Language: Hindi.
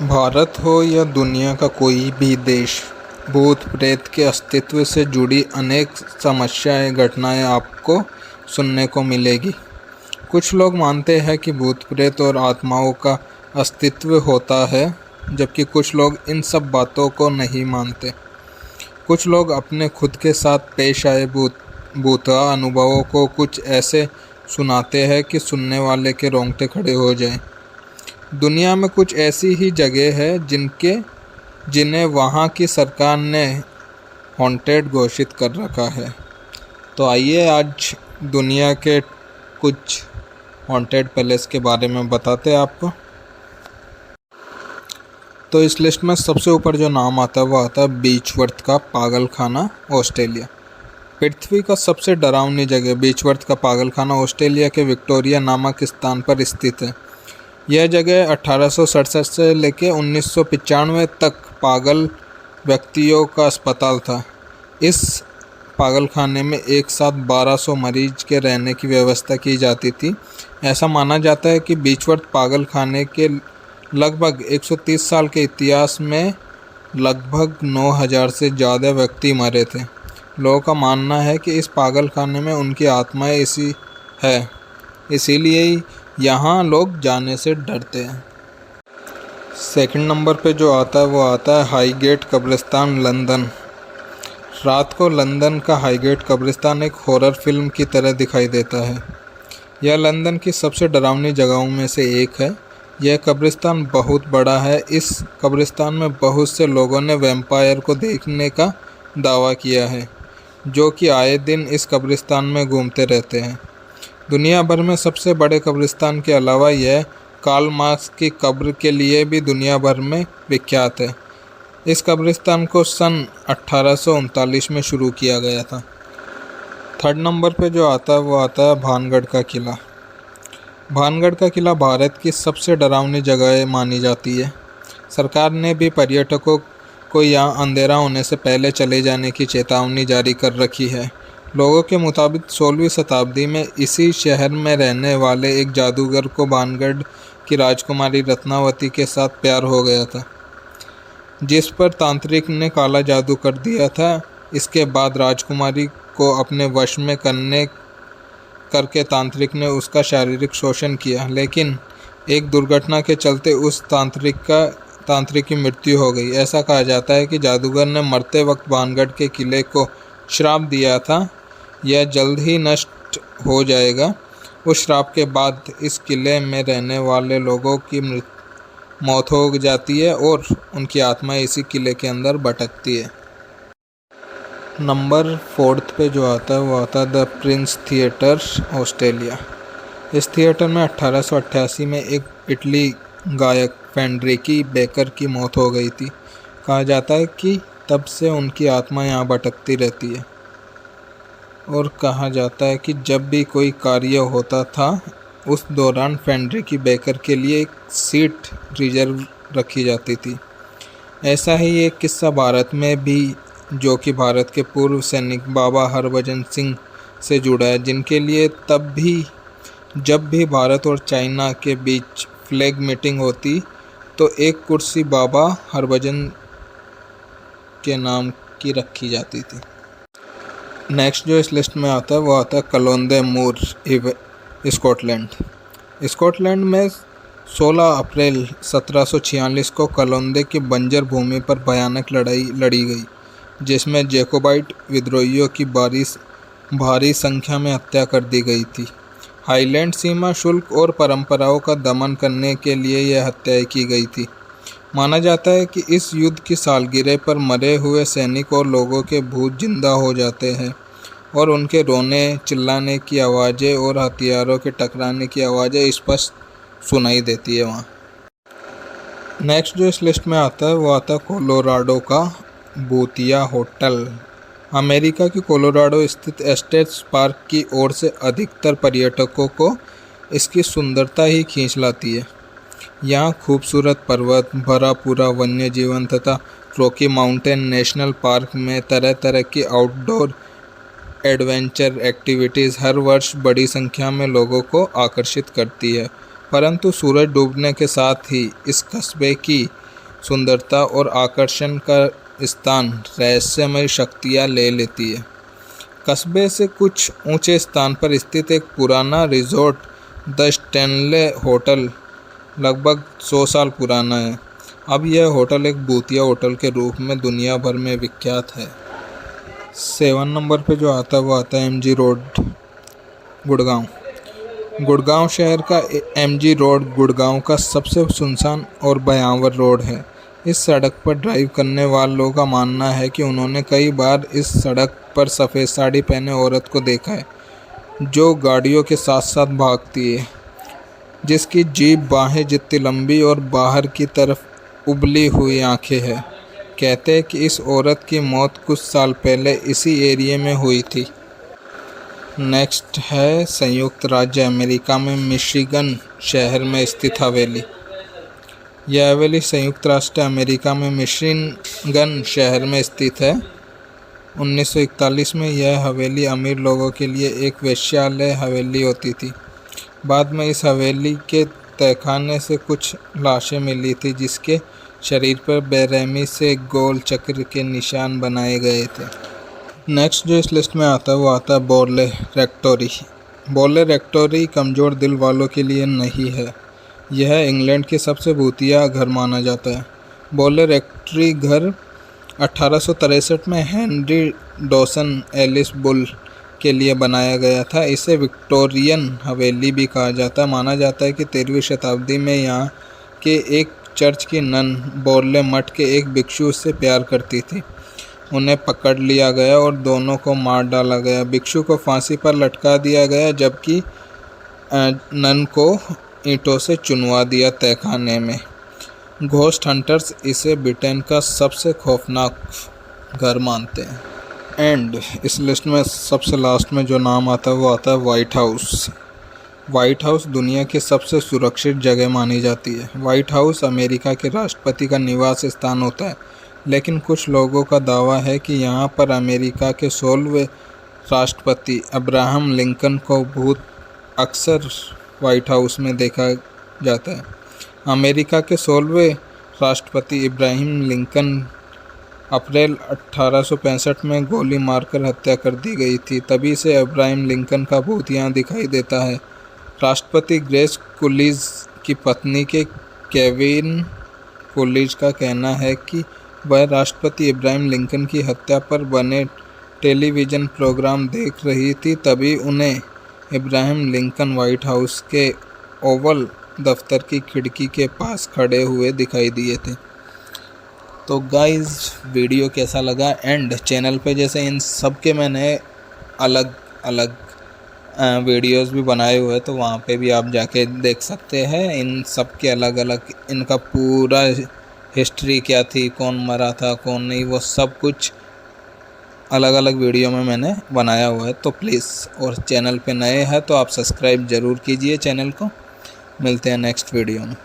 भारत हो या दुनिया का कोई भी देश, भूत प्रेत के अस्तित्व से जुड़ी अनेक समस्याएं घटनाएं आपको सुनने को मिलेगी। कुछ लोग मानते हैं कि भूत प्रेत और आत्माओं का अस्तित्व होता है, जबकि कुछ लोग इन सब बातों को नहीं मानते। कुछ लोग अपने खुद के साथ पेश आए भूतवा अनुभवों को कुछ ऐसे सुनाते हैं कि सुनने वाले के रोंगटे खड़े हो जाएं। दुनिया में कुछ ऐसी ही जगह है जिन्हें वहाँ की सरकार ने हॉन्टेड घोषित कर रखा है। तो आइए आज दुनिया के कुछ हॉन्टेड पैलेस के बारे में बताते हैं आपको। तो इस लिस्ट में सबसे ऊपर जो नाम आता है वो आता है बीचवर्थ का पागल खाना, ऑस्ट्रेलिया। पृथ्वी का सबसे डरावनी जगह बीचवर्थ का पागल खाना ऑस्ट्रेलिया के विक्टोरिया नामक स्थान पर स्थित है। यह जगह 1867 से लेकर 1995 तक पागल व्यक्तियों का अस्पताल था। इस पागल खाने में एक साथ 1200 मरीज के रहने की व्यवस्था की जाती थी। ऐसा माना जाता है कि बीचवर्थ पागल खाने के लगभग 130 साल के इतिहास में लगभग 9000 से ज़्यादा व्यक्ति मरे थे। लोगों का मानना है कि इस पागल खाने में उनकी आत्माएं इसीलिए यहाँ लोग जाने से डरते हैं। सेकंड नंबर पे जो आता है वो आता है हाईगेट कब्रिस्तान, लंदन। रात को लंदन का हाईगेट कब्रिस्तान एक हॉरर फिल्म की तरह दिखाई देता है। यह लंदन की सबसे डरावनी जगहों में से एक है। यह कब्रिस्तान बहुत बड़ा है। इस कब्रिस्तान में बहुत से लोगों ने वैम्पायर को देखने का दावा किया है, जो कि आए दिन इस कब्रिस्तान में घूमते रहते हैं। दुनिया भर में सबसे बड़े कब्रिस्तान के अलावा यह कार्ल मार्क्स की कब्र के लिए भी दुनिया भर में विख्यात है। इस कब्रिस्तान को सन 1839 में शुरू किया गया था। थर्ड नंबर पे जो आता है वो आता है भानगढ़ का किला। भानगढ़ का किला भारत की सबसे डरावनी जगह मानी जाती है। सरकार ने भी पर्यटकों को यहाँ अंधेरा होने से पहले चले जाने की चेतावनी जारी कर रखी है। लोगों के मुताबिक 16वीं शताब्दी में इसी शहर में रहने वाले एक जादूगर को भानगढ़ की राजकुमारी रत्नावती के साथ प्यार हो गया था, जिस पर तांत्रिक ने काला जादू कर दिया था। इसके बाद राजकुमारी को अपने वश में करके तांत्रिक ने उसका शारीरिक शोषण किया, लेकिन एक दुर्घटना के चलते उस तांत्रिक की मृत्यु हो गई। ऐसा कहा जाता है कि जादूगर ने मरते वक्त भानगढ़ के किले को श्राप दिया था, यह जल्द ही नष्ट हो जाएगा। उस श्राप के बाद इस किले में रहने वाले लोगों की मौत हो जाती है और उनकी आत्मा इसी किले के अंदर भटकती है। नंबर 4 पे जो आता है वो आता है द प्रिंस थिएटर, ऑस्ट्रेलिया। इस थिएटर में 1888 में एक इटली गायक फेडरिकी बेकर की मौत हो गई थी। कहा जाता है कि तब से उनकी आत्मा यहाँ भटकती रहती है और कहा जाता है कि जब भी कोई कार्य होता था उस दौरान फेडरिकी बेकर के लिए एक सीट रिजर्व रखी जाती थी। ऐसा ही एक किस्सा भारत में भी, जो कि भारत के पूर्व सैनिक बाबा हरभजन सिंह से जुड़ा है, जिनके लिए जब भी भारत और चाइना के बीच फ्लैग मीटिंग होती तो एक कुर्सी बाबा हरभजन के नाम की रखी जाती थी। नेक्स्ट जो इस लिस्ट में आता है वो आता है कलोंदे मूर, स्कॉटलैंड। स्कॉटलैंड में 16 अप्रैल 1746 को कलोंदे की बंजर भूमि पर भयानक लड़ाई लड़ी गई, जिसमें जैकोबाइट विद्रोहियों की भारी संख्या में हत्या कर दी गई थी। हाईलैंड सीमा शुल्क और परंपराओं का दमन करने के लिए यह हत्याएं की गई थी। माना जाता है कि इस युद्ध की सालगिरह पर मरे हुए सैनिक और लोगों के भूत जिंदा हो जाते हैं और उनके रोने, चिल्लाने की आवाज़ें और हथियारों के टकराने की आवाज़ें स्पष्ट सुनाई देती है वहाँ। नेक्स्ट जो इस लिस्ट में आता है वो आता है कोलोराडो का भूतिया होटल। अमेरिका की कोलोराडो स्थित एस्टेट्स पार्क की ओर से अधिकतर पर्यटकों को इसकी सुंदरता ही खींच लाती है। यहाँ खूबसूरत पर्वत, भरा पूरा वन्य जीवन तथा रॉकी माउंटेन नेशनल पार्क में तरह तरह की आउटडोर एडवेंचर एक्टिविटीज़ हर वर्ष बड़ी संख्या में लोगों को आकर्षित करती है। परंतु सूरज डूबने के साथ ही इस कस्बे की सुंदरता और आकर्षण का स्थान रहस्यमय शक्तियाँ ले लेती है। कस्बे से कुछ ऊंचे स्थान पर स्थित एक पुराना रिजॉर्ट द स्टैनले होटल लगभग 100 साल पुराना है। अब यह होटल एक भूतिया होटल के रूप में दुनिया भर में विख्यात है। 7 नंबर पे जो आता है वो आता है MG रोड, गुड़गांव। गुड़गांव शहर का MG रोड गुड़गांव का सबसे सुनसान और भयावह रोड है। इस सड़क पर ड्राइव करने वालों का मानना है कि उन्होंने कई बार इस सड़क पर सफ़ेद साड़ी पहने औरत को देखा है जो गाड़ियों के साथ साथ भागती है, जिसकी जीभ बाहें जितनी लंबी और बाहर की तरफ उबली हुई आंखें हैं। कहते हैं कि इस औरत की मौत कुछ साल पहले इसी एरिया में हुई थी। नेक्स्ट है संयुक्त राज्य अमेरिका में मिशिगन शहर में स्थित हवेली। यह हवेली संयुक्त राष्ट्र अमेरिका में मिशिगन शहर में स्थित है। 1941 में यह हवेली अमीर लोगों के लिए एक वेश्यालय हवेली होती थी। बाद में इस हवेली के तहखाने से कुछ लाशें मिली थी जिसके शरीर पर बेरहमी से गोल चक्र के निशान बनाए गए थे। नेक्स्ट जो इस लिस्ट में आता है वो आता है बोर्ले रेक्टोरी। बोर्ले रेक्टोरी कमज़ोर दिल वालों के लिए नहीं है। यह इंग्लैंड के सबसे भूतिया घर माना जाता है। बोर्ले रेक्टोरी घर 1863 में हेनरी डॉसन एलिस बुल के लिए बनाया गया था। इसे विक्टोरियन हवेली भी कहा जाता है। माना जाता है कि 13वीं शताब्दी में यहाँ के एक चर्च की नन बोर्ले मठ के एक भिक्षु से प्यार करती थी। उन्हें पकड़ लिया गया और दोनों को मार डाला गया। भिक्षु को फांसी पर लटका दिया गया जबकि नन को ईंटों से चुनवा दिया तहखाने में। घोस्ट हंटर्स इसे ब्रिटेन का सबसे खौफनाक घर मानते हैं। एंड इस लिस्ट में सबसे लास्ट में जो नाम आता है वो आता है वाइट हाउस। वाइट हाउस दुनिया की सबसे सुरक्षित जगह मानी जाती है। वाइट हाउस अमेरिका के राष्ट्रपति का निवास स्थान होता है, लेकिन कुछ लोगों का दावा है कि यहाँ पर अमेरिका के 16वें राष्ट्रपति अब्राहम लिंकन को भूत अक्सर वाइट हाउस में देखा जाता है। अमेरिका के 16वें राष्ट्रपति इब्राहिम लिंकन अप्रैल 1865 में गोली मारकर हत्या कर दी गई थी। तभी से इब्राहिम लिंकन का भूत यहाँ दिखाई देता है। राष्ट्रपति ग्रेस कुलिज की पत्नी के केविन कुलिज का कहना है कि वह राष्ट्रपति इब्राहिम लिंकन की हत्या पर बने टेलीविज़न प्रोग्राम देख रही थी। तभी उन्हें इब्राहिम लिंकन व्हाइट हाउस के ओवल दफ्तर की खिड़की के पास खड़े हुए दिखाई दिए थे। तो गाइज़ वीडियो कैसा लगा? एंड चैनल पे जैसे इन सब के मैंने अलग अलग वीडियोस भी बनाए हुए हैं, तो वहाँ पे भी आप जाके देख सकते हैं। इन सब के अलग अलग इनका पूरा हिस्ट्री क्या थी, कौन मरा था कौन नहीं, वो सब कुछ अलग अलग वीडियो में मैंने बनाया हुआ है। तो प्लीज़, और चैनल पे नए हैं तो आप सब्सक्राइब ज़रूर कीजिए चैनल को। मिलते हैं नेक्स्ट वीडियो में।